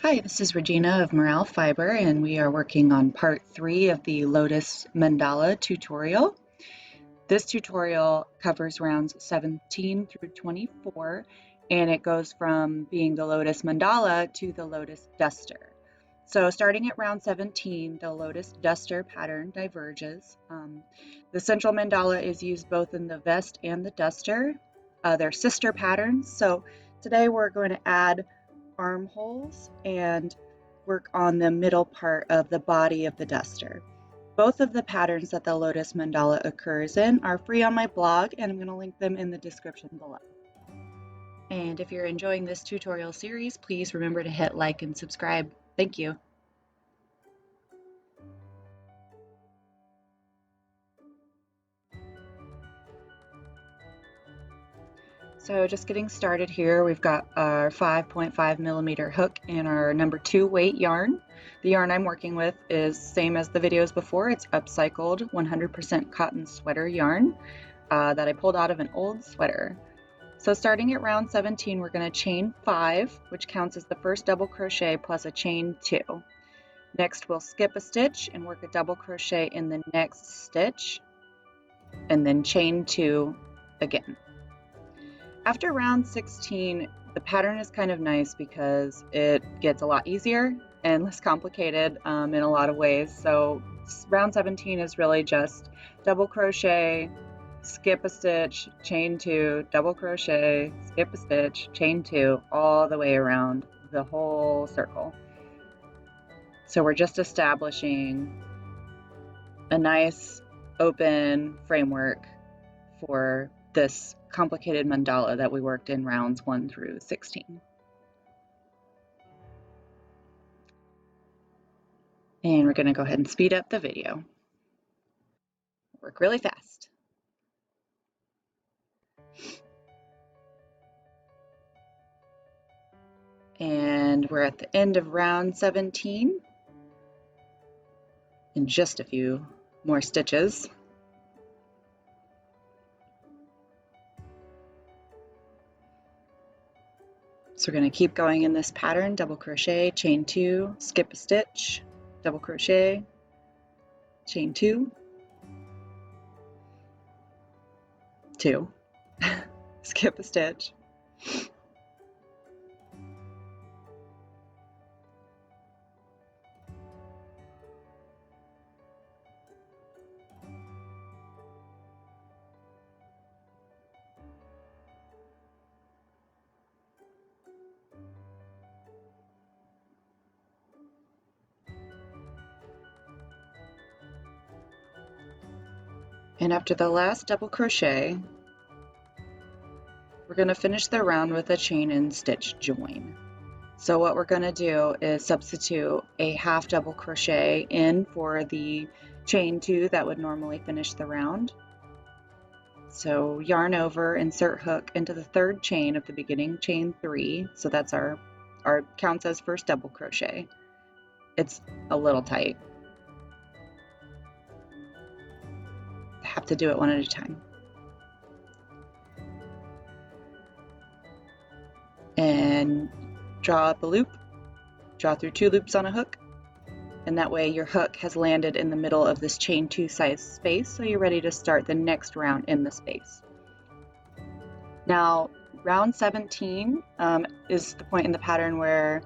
Hi, this is Regina of Morale Fiber, and we are working on part 3 of the Lotus Mandala tutorial. This tutorial covers rounds 17 through 24, and it goes from being the Lotus Mandala to the Lotus Duster. So starting at round 17, the Lotus Duster pattern diverges. The central mandala is used both in the vest and the duster. They're sister patterns, so today we're going to add armholes and work on the middle part of the body of the duster. Both of the patterns that the Lotus Mandala occurs in are free on my blog, and I'm going to link them in the description below. And if you're enjoying this tutorial series, please remember to hit like and subscribe. Thank you. So just getting started here, we've got our 5.5 millimeter hook and our number 2 weight yarn. The yarn I'm working with is same as the videos before. It's upcycled 100% cotton sweater yarn that I pulled out of an old sweater. So starting at round 17, we're going to chain 5, which counts as the first double crochet plus a chain 2. Next, we'll skip a stitch and work a double crochet in the next stitch, and then chain 2 again. After round 16, the pattern is kind of nice because it gets a lot easier and less complicated in a lot of ways. So round 17 is really just double crochet, skip a stitch, chain 2, double crochet, skip a stitch, chain 2, all the way around the whole circle. So we're just establishing a nice open framework for this complicated mandala that we worked in rounds 1 through 16. And we're going to go ahead and speed up the video. Work really fast. And we're at the end of round 17 in just a few more stitches. So we're going to keep going in this pattern, double crochet, chain 2, skip a stitch, double crochet, chain 2, 2, skip a stitch, and after the last double crochet, we're going to finish the round with a chain and stitch join. So what we're going to do is substitute a half double crochet in for the chain 2 that would normally finish the round. So yarn over, insert hook into the 3rd chain of the beginning chain 3. So that's our counts as first double crochet. It's a little tight. I have to do it one at a time. And draw up a loop, draw through 2 loops on a hook, and that way your hook has landed in the middle of this chain 2 size space, so you're ready to start the next round in the space. Now, round 17 is the point in the pattern where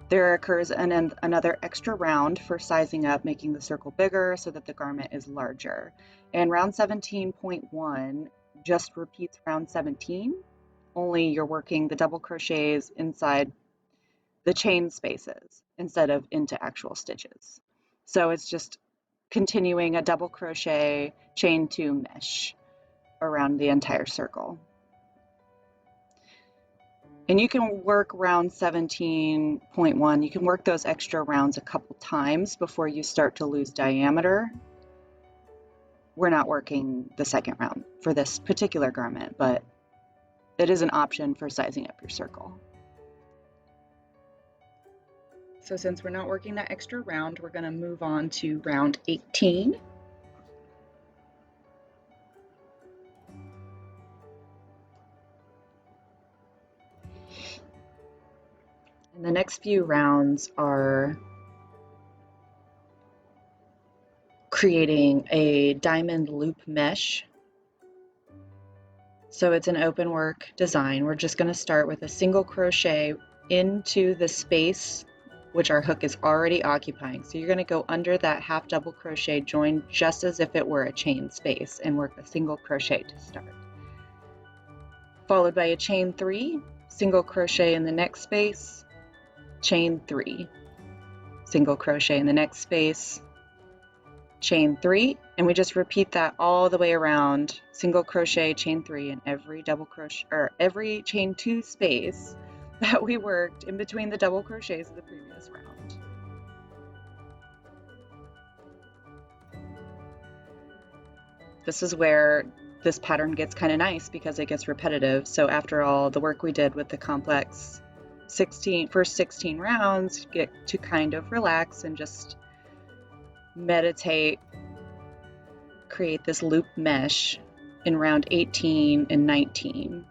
there occurs another extra round for sizing up, making the circle bigger so that the garment is larger. And round 17.1 just repeats round 17, only you're working the double crochets inside the chain spaces instead of into actual stitches. So it's just continuing a double crochet, chain 2 mesh around the entire circle. And you can work round 17.1, you can work those extra rounds a couple times before you start to lose diameter. We're not working the second round for this particular garment, but it is an option for sizing up your circle. So since we're not working that extra round, we're going to move on to round 18. And the next few rounds are creating a diamond loop mesh. So it's an open work design. We're just going to start with a single crochet into the space which our hook is already occupying. So you're going to go under that half double crochet, join just as if it were a chain space, and work a single crochet to start. Followed by a chain 3, single crochet in the next space, chain 3, single crochet in the next space, chain 3, and we just repeat that all the way around, single crochet, chain 3 in every double crochet or every chain 2 space that we worked in between the double crochets of the previous round. This is where this pattern gets kind of nice because it gets repetitive. So after all the work we did with the complex first 16 rounds, you get to kind of relax and just meditate, create this loop mesh in round 18 and 19.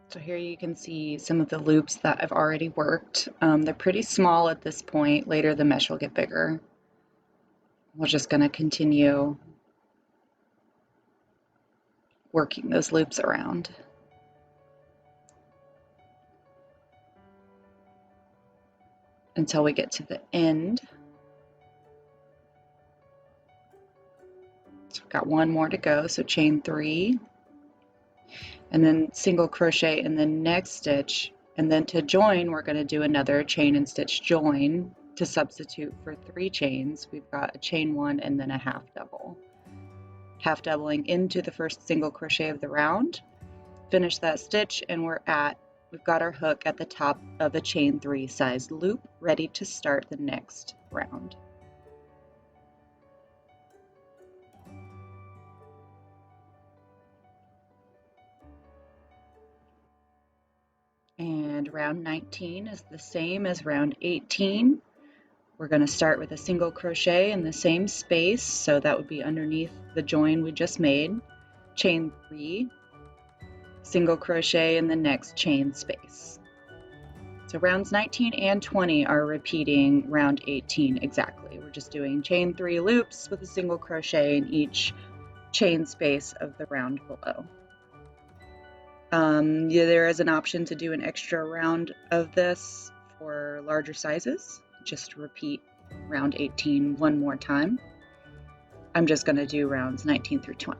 So here you can see some of the loops that I've already worked. They're pretty small at this point. Later the mesh will get bigger. We're just going to continue working those loops around until we get to the end. So we've got one more to go, so chain 3, and then single crochet in the next stitch, and then to join we're going to do another chain and stitch join to substitute for 3 chains. We've got a chain 1 and then a half double. Half doubling into the first single crochet of the round, finish that stitch, and we've got our hook at the top of a chain 3 sized loop ready to start the next round. And round 19 is the same as round 18. We're going to start with a single crochet in the same space, so that would be underneath the join we just made, chain 3, single crochet in the next chain space. So rounds 19 and 20 are repeating round 18 exactly. We're just doing chain 3 loops with a single crochet in each chain space of the round below. Yeah, there is an option to do an extra round of this for larger sizes. Just repeat round 18 one more time. I'm just going to do rounds 19 through 20.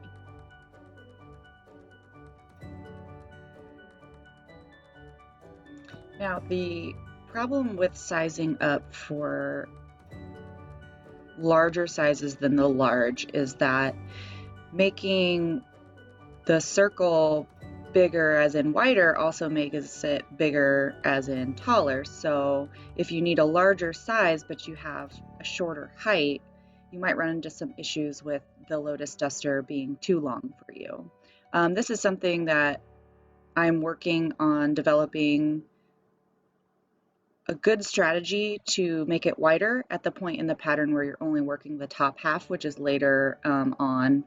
Now, the problem with sizing up for larger sizes than the large is that making the circle bigger as in wider also makes it bigger as in taller. So if you need a larger size but you have a shorter height, you might run into some issues with the Lotus Duster being too long for you. This is something that I'm working on developing a good strategy to make it wider at the point in the pattern where you're only working the top half, which is later on.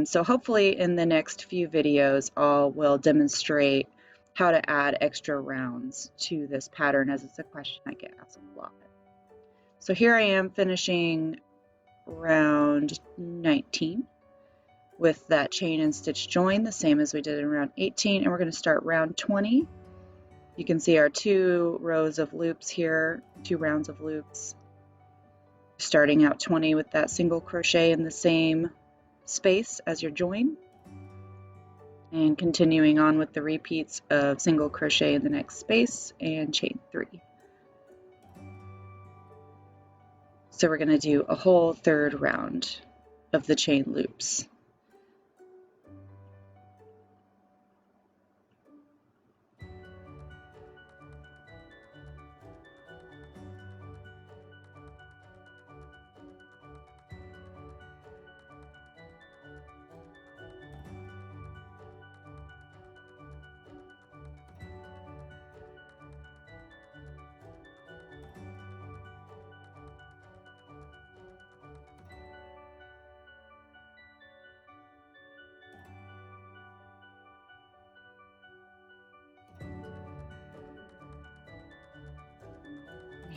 So hopefully in the next few videos I will demonstrate how to add extra rounds to this pattern, as it's a question I get asked a lot. So here I am finishing round 19 with that chain and stitch join, the same as we did in round 18, and we're going to start round 20. You can see our 2 rows of loops here, 2 rounds of loops. Starting out 20 with that single crochet in the same space as your join, and continuing on with the repeats of single crochet in the next space and chain 3. So we're going to do a whole 3rd round of the chain loops.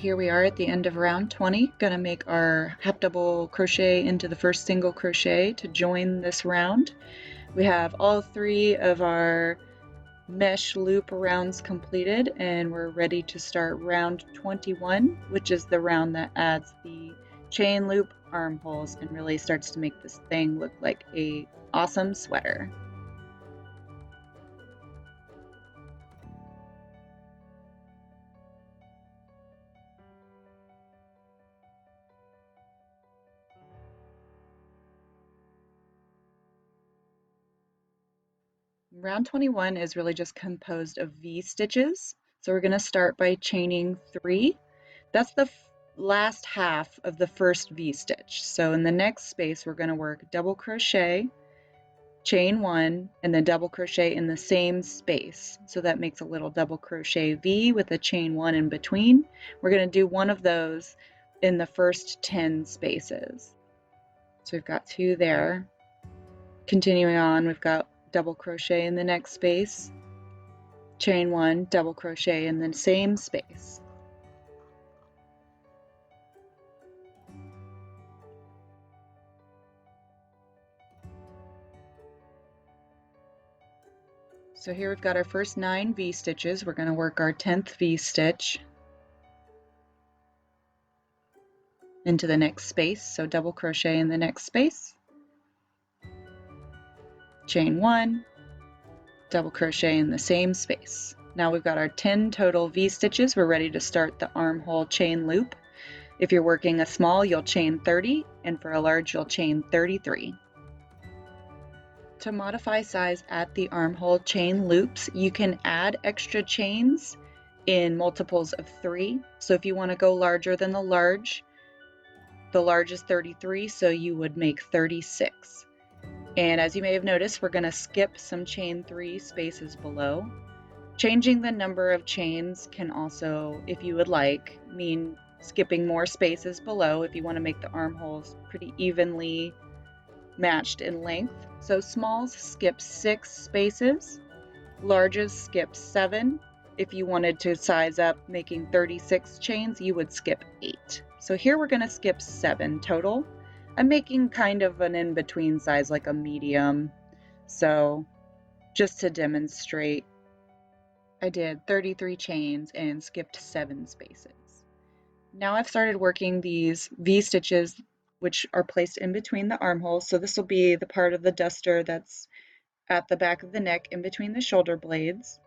here we are at the end of round 20. Gonna make our half double crochet into the first single crochet to join this round. We have all 3 of our mesh loop rounds completed, and we're ready to start round 21, which is the round that adds the chain loop armholes and really starts to make this thing look like a awesome sweater. Round 21 is really just composed of V stitches. So we're going to start by chaining 3. That's the last half of the first V stitch. So in the next space, we're going to work double crochet, chain 1, and then double crochet in the same space. So that makes a little double crochet V with a chain 1 in between. We're going to do one of those in the first 10 spaces. So we've got 2 there. Continuing on, we've got double crochet in the next space, chain 1, double crochet in the same space. So here we've got our first 9 V stitches. We're going to work our 10th V stitch into the next space. So double crochet in the next space, chain 1, double crochet in the same space. Now we've got our 10 total V stitches. We're ready to start the armhole chain loop. If you're working a small, you'll chain 30, and for a large, you'll chain 33. To modify size at the armhole chain loops, you can add extra chains in multiples of 3. So if you want to go larger than the large is 33, so you would make 36. And as you may have noticed, we're going to skip some chain 3 spaces below. Changing the number of chains can also, if you would like, mean skipping more spaces below if you want to make the armholes pretty evenly matched in length. So smalls skip 6 spaces, larges skip 7. If you wanted to size up making 36 chains, you would skip 8. So here we're going to skip 7 total. I'm making kind of an in-between size, like a medium. So just to demonstrate, I did 33 chains and skipped 7 spaces. Now I've started working these V stitches, which are placed in between the armholes. So this will be the part of the duster that's at the back of the neck in between the shoulder blades.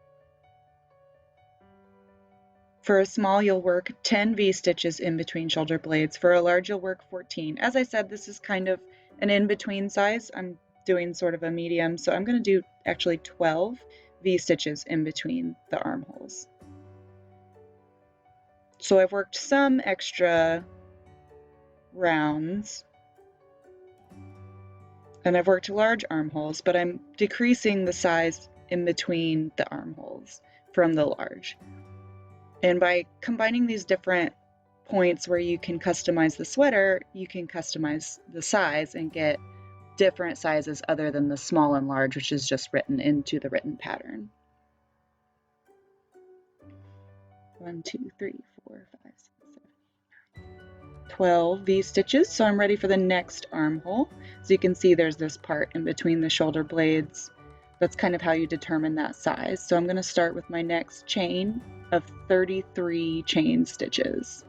For a small, you'll work 10 V stitches in between shoulder blades. For a large, you'll work 14. As I said, this is kind of an in-between size. I'm doing sort of a medium, so I'm going to do actually 12 V stitches in between the armholes. So I've worked some extra rounds, and I've worked large armholes, but I'm decreasing the size in between the armholes from the large. And by combining these different points where you can customize the sweater, you can customize the size and get different sizes other than the small and large, which is just written into the written pattern. 1, 2, 3, 4, 5, 6, 7, 8, 9, 12 V stitches. So I'm ready for the next armhole. So you can see there's this part in between the shoulder blades. That's kind of how you determine that size. So I'm going to start with my next chain of 33 chain stitches.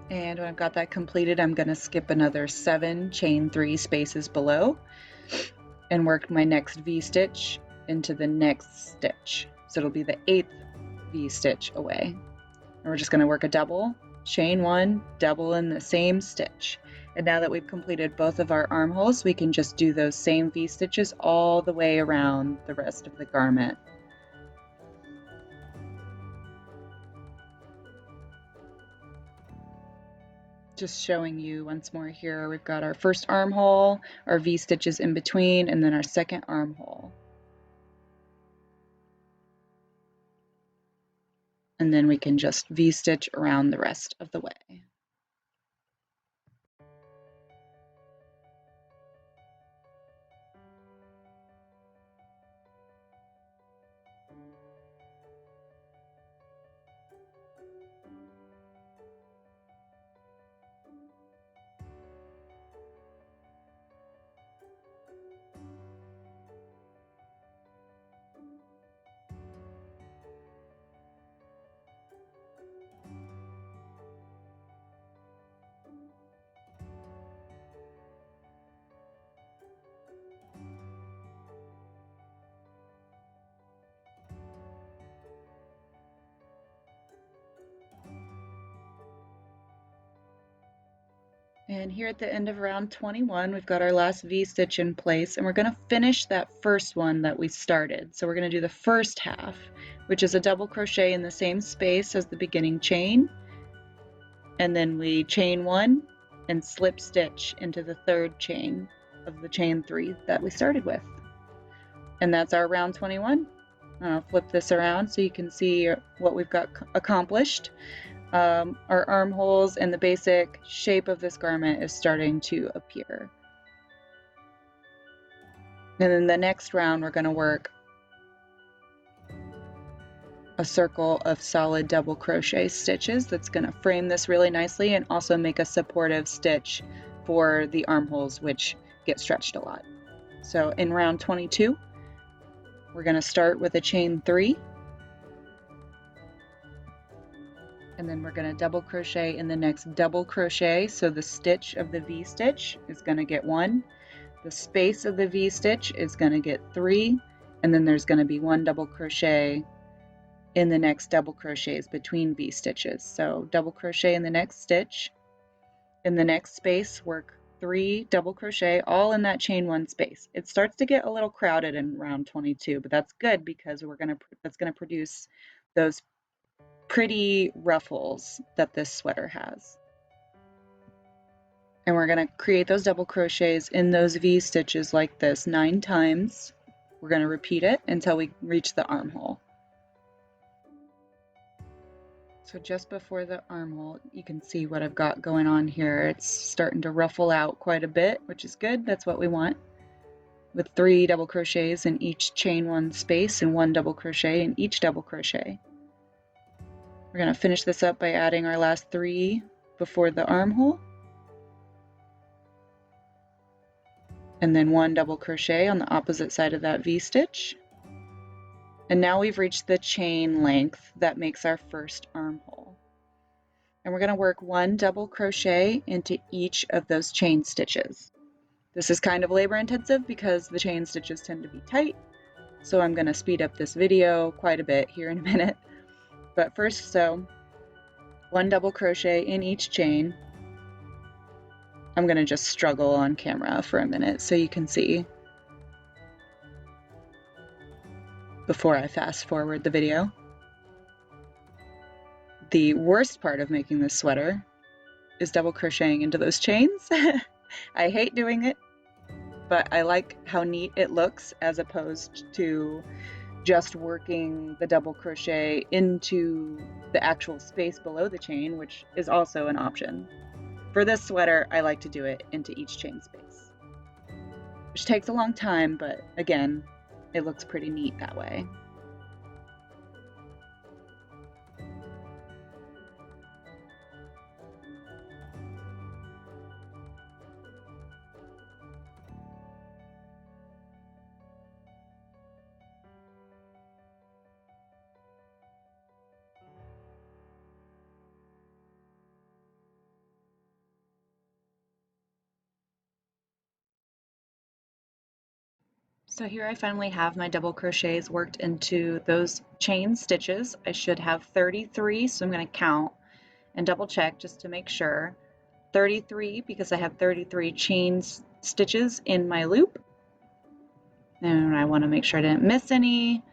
And when I've got that completed, I'm going to skip another 7 chain 3 spaces below and work my next V stitch into the next stitch. So it'll be the 8th V stitch away. And we're just going to work a double, chain 1, double in the same stitch. And now that we've completed both of our armholes, we can just do those same V stitches all the way around the rest of the garment. Just showing you once more here, we've got our first armhole, our V stitches in between, and then our second armhole. and then we can just V-stitch around the rest of the way. And here at the end of round 21, we've got our last V-stitch in place, and we're going to finish that first one that we started. So we're going to do the first half, which is a double crochet in the same space as the beginning chain, and then we chain 1 and slip stitch into the third chain of the chain 3 that we started with. And that's our round 21. I'll flip this around so you can see what we've got accomplished. Our armholes and the basic shape of this garment is starting to appear. And then the next round, we're going to work a circle of solid double crochet stitches that's going to frame this really nicely and also make a supportive stitch for the armholes, which get stretched a lot. So in round 22, we're going to start with a chain 3. And then we're going to double crochet in the next double crochet. So the stitch of the V-stitch is going to get 1. The space of the V-stitch is going to get 3. And then there's going to be 1 double crochet in the next double crochets between V-stitches. So double crochet in the next stitch. In the next space, work 3 double crochet, all in that chain 1 space. It starts to get a little crowded in round 22, but that's good because that's going to produce those pretty ruffles that this sweater has. And we're going to create those double crochets in those V-stitches like this 9 times. We're going to repeat it until we reach the armhole. So just before the armhole, you can see what I've got going on here. It's starting to ruffle out quite a bit, which is good. That's what we want. With 3 double crochets in each chain 1 space and 1 double crochet in each double crochet. We're going to finish this up by adding our last 3 before the armhole. And then 1 double crochet on the opposite side of that V-stitch. And now we've reached the chain length that makes our first armhole. And we're going to work 1 double crochet into each of those chain stitches. This is kind of labor intensive because the chain stitches tend to be tight. So I'm going to speed up this video quite a bit here in a minute. But first, so 1 double crochet in each chain. I'm going to just struggle on camera for a minute so you can see before I fast forward the video. The worst part of making this sweater is double crocheting into those chains. I hate doing it, but I like how neat it looks as opposed to just working the double crochet into the actual space below the chain, which is also an option. For this sweater, I like to do it into each chain space, which takes a long time, but again, it looks pretty neat that way. So here I finally have my double crochets worked into those chain stitches. I should have 33, so I'm going to count and double check just to make sure. 33 because I have 33 chain stitches in my loop. And I want to make sure I didn't miss any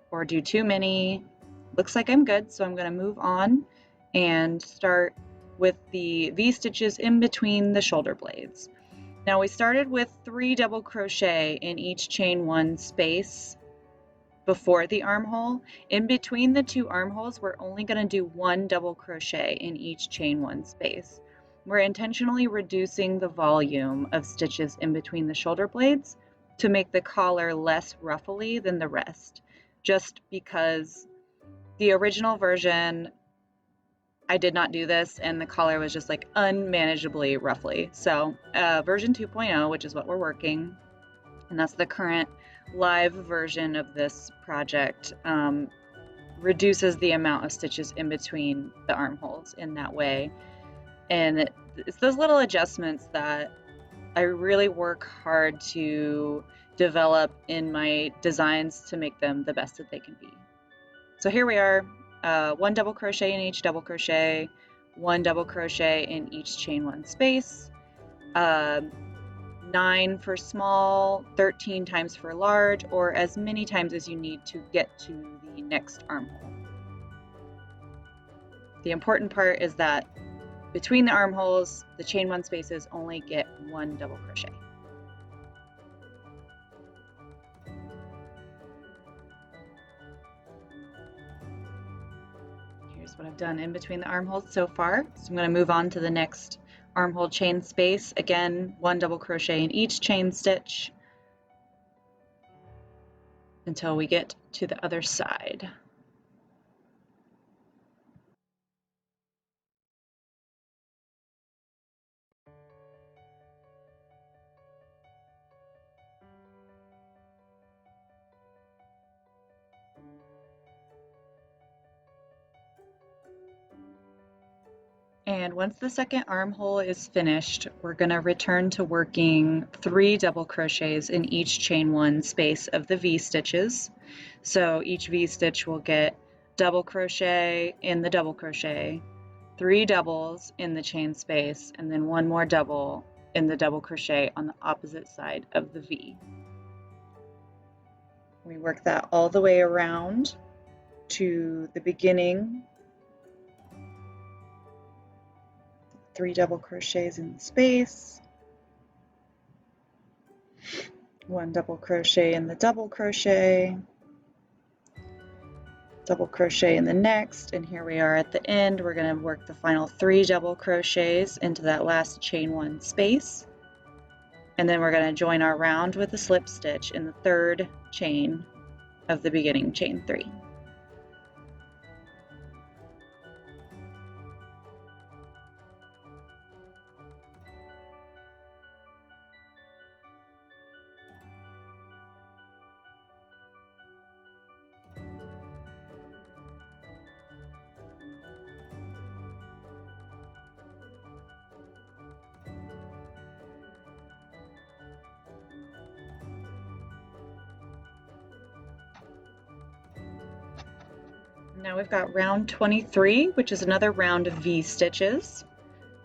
or do too many. Looks like I'm good, so I'm going to move on and start with the V-stitches in between the shoulder blades. Now we started with 3 double crochet in each chain 1 space before the armhole. In between the two armholes, we're only going to do one double crochet in each chain one space. We're intentionally reducing the volume of stitches in between the shoulder blades to make the collar less ruffly than the rest, just because the original version I did not do this and the collar was just like unmanageably ruffly. So version 2.0, which is what we're working, and that's the current live version of this project, reduces the amount of stitches in between the armholes in that way. And it's those little adjustments that I really work hard to develop in my designs to make them the best that they can be. So here we are, one double crochet in each double crochet, one double crochet in each chain one space, 9 for small, 13 times for large, or as many times as you need to get to the next armhole. The important part is that between the armholes, the chain one spaces only get one double crochet. Here's what I've done in between the armholes so far. So I'm going to move on to the next armhole chain space. Again, one double crochet in each chain stitch until we get to the other side. And once the second armhole is finished, we're going to return to working 3 double crochets in each chain one space of the V stitches. So each V stitch will get double crochet in the double crochet, 3 doubles in the chain space, and then 1 more double in the double crochet on the opposite side of the V. We work that all the way around to the beginning. 3 double crochets in the space, 1 double crochet in the double crochet, double crochet in the next, and here we are at the end. We're going to work the final 3 double crochets into that last chain one space, and then we're going to join our round with a slip stitch in the 3rd chain of the beginning chain 3. Now we've got round 23, which is another round of V stitches.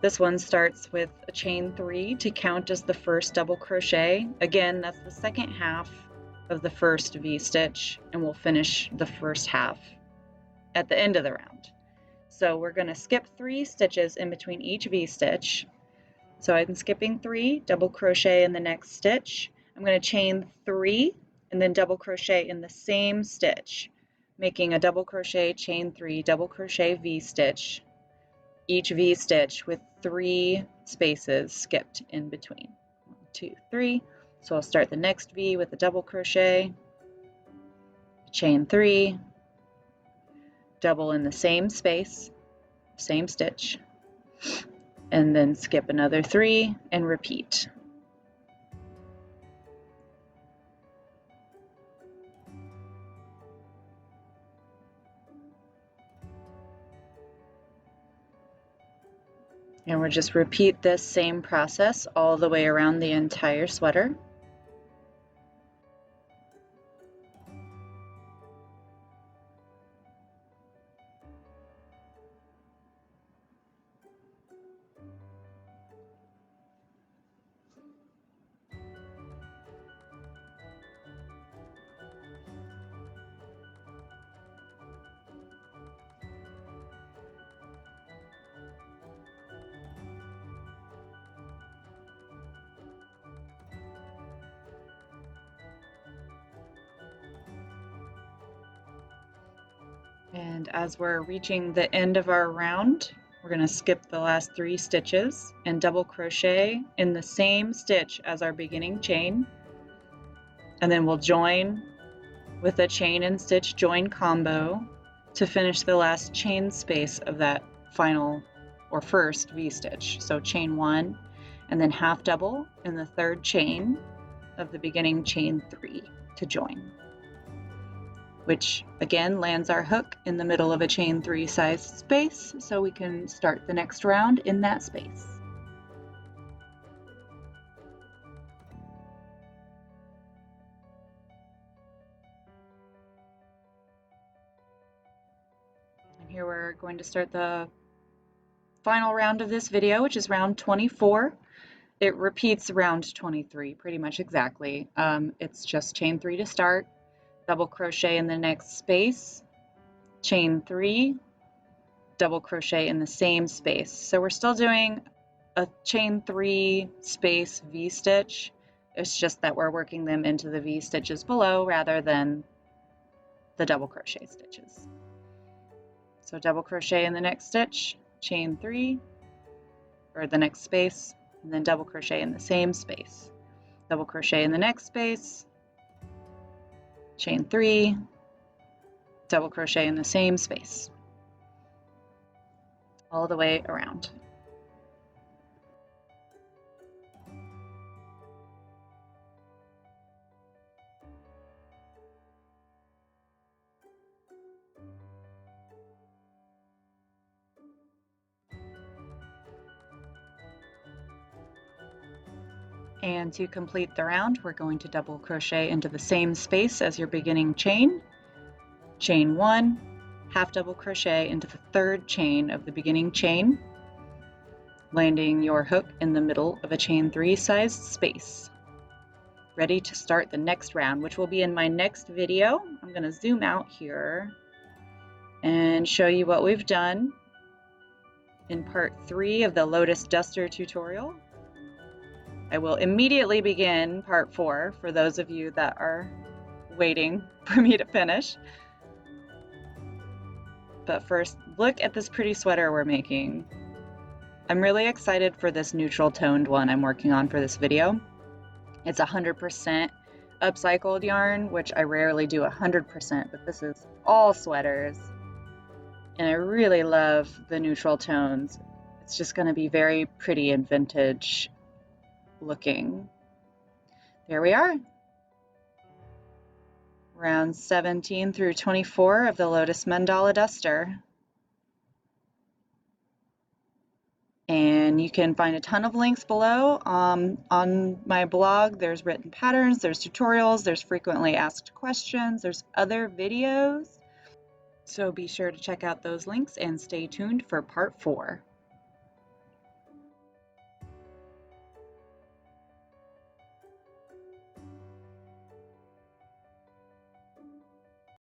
This one starts with a chain 3 to count as the first double crochet. Again, that's the second half of the first V stitch, and we'll finish the first half at the end of the round. So we're going to skip 3 stitches in between each V stitch. So I'm skipping 3, double crochet in the next stitch. I'm going to chain 3 and then double crochet in the same stitch, making a double crochet, chain 3, double crochet V stitch, each V stitch with 3 spaces skipped in between. 1, 2, 3. So I'll start the next V with a double crochet, chain 3, double in the same space, same stitch, and then skip another 3 and repeat. And we'll just repeat this same process all the way around the entire sweater. And as we're reaching the end of our round, we're going to skip the last 3 stitches and double crochet in the same stitch as our beginning chain, and then we'll join with a chain and stitch join combo to finish the last chain space of that final or first V-stitch. So chain 1 and then half double in the 3rd chain of the beginning chain 3 to join, which again lands our hook in the middle of a chain 3 size space, so we can start the next round in that space. And here we're going to start the final round of this video, which is round 24. It repeats round 23 pretty much exactly. It's just chain 3 to start, double crochet in the next space, chain 3, double crochet in the same space. So we're still doing a chain 3 space V-stitch. It's just that we're working them into the V-stitches below rather than the double crochet stitches. So double crochet in the next stitch, chain 3, or the next space, and then double crochet in the same space. Double crochet in the next space, chain 3, double crochet in the same space, all the way around. And to complete the round, we're going to double crochet into the same space as your beginning chain, chain 1, half double crochet into the 3rd chain of the beginning chain, landing your hook in the middle of a chain 3 sized space. Ready to start the next round, which will be in my next video. I'm going to zoom out here and show you what we've done in part 3 of the Lotus Duster tutorial. I will immediately begin part 4 for those of you that are waiting for me to finish. But first, look at this pretty sweater we're making. I'm really excited for this neutral toned one I'm working on for this video. It's 100% upcycled yarn, which I rarely do 100%, but this is all sweaters. And I really love the neutral tones. It's just going to be very pretty and vintage looking. There we are. Rounds 17 through 24 of the Lotus Mandala Duster. And you can find a ton of links below. On my blog, there's written patterns, there's tutorials, there's frequently asked questions, there's other videos. So be sure to check out those links and stay tuned for part 4.